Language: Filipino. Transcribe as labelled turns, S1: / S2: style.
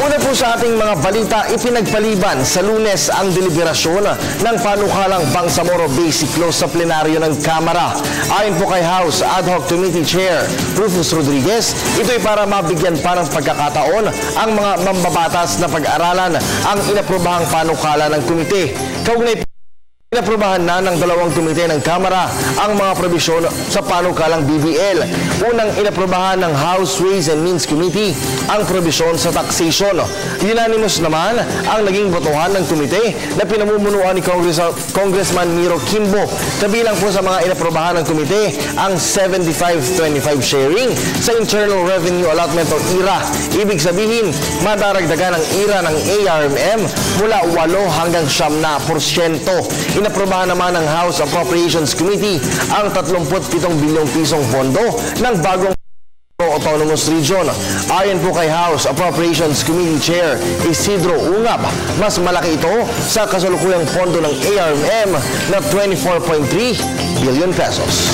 S1: Una po sa ating mga balita, ipinagpaliban sa Lunes ang deliberasyon ng panukalang Bangsamoro Basic Law sa plenaryo ng Kamara. Ayon po kay House Ad Hoc Committee Chair Rufus Rodriguez, ito'y para mabigyan pa ng pagkakataon ang mga mambabatas na pag-aralan ang inaprobahang panukala ng komite. Kaugnay inaprobahan na ng dalawang komite ng Kamara ang mga probisyon sa panukalang BBL. Unang inaprobahan ng House Ways and Means Committee ang probisyon sa taxation. Unanimous naman ang naging botohan ng komite na pinamumunuan ni Congressman Miro Kimbo. Kabilang po sa mga inaprobahan ng komite ang 75-25 sharing sa Internal Revenue Allotment o IRA. Ibig sabihin, madaragdagan ang IRA ng ARMM mula 8 hanggang 9%. Inaprobahan naman ng House Appropriations Committee ang 37 bilyong pisong pondo ng bagong autonomous region. Ayon po kay House Appropriations Committee Chair Isidro Ungab, mas malaki ito sa kasalukuyang pondo ng ARMM na 24.3 billion pesos.